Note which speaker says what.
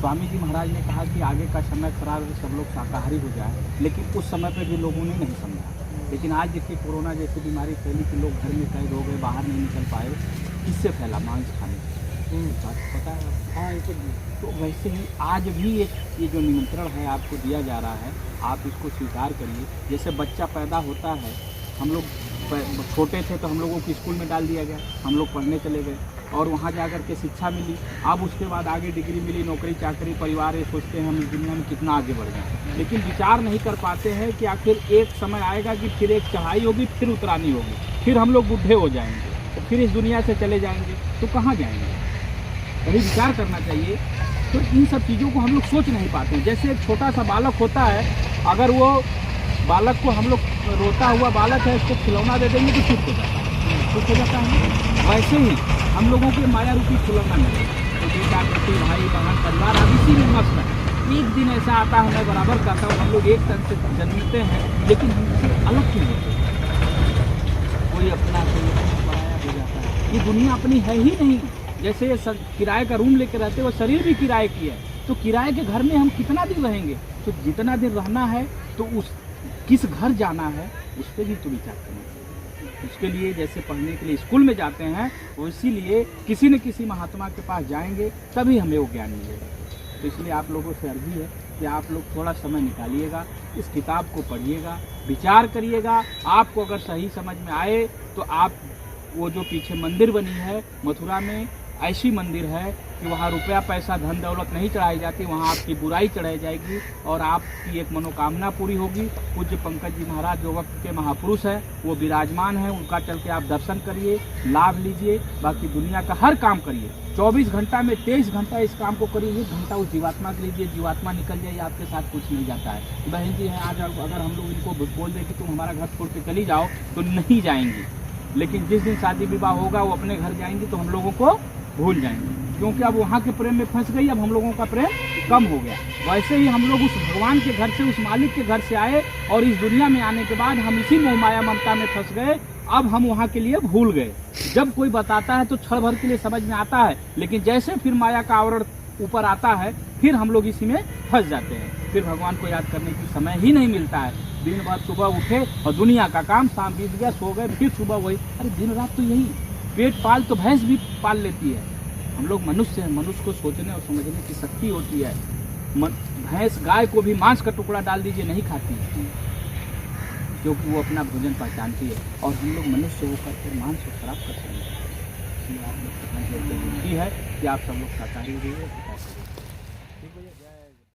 Speaker 1: स्वामी जी महाराज ने कहा कि आगे का समय खराब है, सब लोग शाकाहारी हो जाए, लेकिन उस समय पर भी लोगों ने नहीं समझा। लेकिन आज देखिए कोरोना जैसी बीमारी फैली कि लोग घर में कैद हो गए, बाहर नहीं निकल पाए। किससे फैला? मांस खाने से। बात पता है? हाँ, तो वैसे ही आज भी ये जो निमंत्रण है आपको दिया जा रहा है, आप इसको स्वीकार करिए। जैसे बच्चा पैदा होता है, हम लोग छोटे थे तो हम लोगों को स्कूल में डाल दिया गया, हम लोग पढ़ने चले गए और वहाँ जाकर के शिक्षा मिली। अब उसके बाद आगे डिग्री मिली, नौकरी चाकरी, परिवार, ये सोचते हैं हम इस दुनिया में कितना आगे बढ़ गए, लेकिन विचार नहीं कर पाते हैं कि आखिर एक समय आएगा कि फिर एक चढ़ाई होगी, फिर उतरानी होगी, फिर हम लोग बूढ़े हो जाएंगे, तो फिर इस दुनिया से चले जाएंगे, तो कहाँ जाएंगे? कभी विचार करना चाहिए। तो इन सब चीज़ों को हम लोग सोच नहीं पाते हैं। जैसे एक छोटा सा बालक होता है, अगर वो बालक को हम लोग, रोता हुआ बालक है, उसको खिलौना दे देंगे तो चुप हो जाता है, चुप हो जाता है। वैसे ही हम लोगों के माया रूपी खिलौना मिले तो बेटा बेटी, भाई बहन, परिवार, अब इसी में मस्त है। एक दिन ऐसा आता है, मैं बराबर कहता हूँ, हम लोग एक तन से जन्मते हैं, लेकिन हमसे अलग क्यों होते हैं? कोई अपना पराया हो जाता है। ये दुनिया अपनी है ही नहीं। जैसे किराए का रूम लेके रहते हैं, वो शरीर भी किराए की है, तो किराए के घर में हम कितना दिन रहेंगे? तो जितना दिन रहना है तो उस किस घर जाना है उस पर भी तो विचार करना चाहिए। उसके लिए जैसे पढ़ने के लिए स्कूल में जाते हैं, वो इसीलिए किसी न किसी महात्मा के पास जाएंगे, तभी हमें वो ज्ञान मिलेगा। तो इसलिए आप लोगों से अर्जी है कि आप लोग थोड़ा समय निकालिएगा, इस किताब को पढ़िएगा, विचार करिएगा। आपको अगर सही समझ में आए तो आप वो जो पीछे मंदिर बनी है मथुरा में, ऐसी मंदिर है कि वहाँ रुपया पैसा धन दौलत नहीं चढ़ाई जाती, वहाँ आपकी बुराई चढ़ाई जाएगी और आपकी एक मनोकामना पूरी होगी। पूज्य पंकज जी महाराज जो वक्त के महापुरुष हैं, वो विराजमान हैं, उनका चल के आप दर्शन करिए, लाभ लीजिए। बाकी दुनिया का हर काम करिए, 24 घंटा में 23 घंटा इस काम को करिए, 1 घंटा उस जीवात्मा के लीजिए। जीवात्मा निकल जाइए, आपके साथ कुछ नहीं जाता है। बहन जी हैं, आज अगर हम लोग इनको बोल दें कि तुम हमारा घर छोड़ के चली जाओ तो नहीं जाएंगी, लेकिन जिस दिन शादी विवाह होगा वो अपने घर जाएंगी तो हम लोगों को भूल जाएंगे, क्योंकि अब वहाँ के प्रेम में फंस गई, अब हम लोगों का प्रेम कम हो गया। वैसे ही हम लोग उस भगवान के घर से, उस मालिक के घर से आए और इस दुनिया में आने के बाद हम इसी मोह माया ममता में फंस गए। अब हम वहाँ के लिए भूल गए। जब कोई बताता है तो क्षण भर के लिए समझ में आता है, लेकिन जैसे फिर माया का आवरण ऊपर आता है, फिर हम लोग इसी में फंस जाते हैं। फिर भगवान को याद करने की समय ही नहीं मिलता है। दिन भर सुबह उठे और दुनिया का काम, शाम बीत गया, सो गए, फिर सुबह वही। अरे दिन रात तो यही, पेट पाल तो भैंस भी पाल लेती है। हम लोग मनुष्य हैं, मनुष्य को सोचने और समझने की शक्ति होती है। भैंस, गाय को भी मांस का टुकड़ा डाल दीजिए, नहीं खाती, क्योंकि वो अपना भोजन पहचानती है। और हम लोग मनुष्य होकर फिर मांस को खराब कर सकते हैं। इसलिए आप लोग है कि आप सब लोग शाकाहारी रहिए। ठीक है।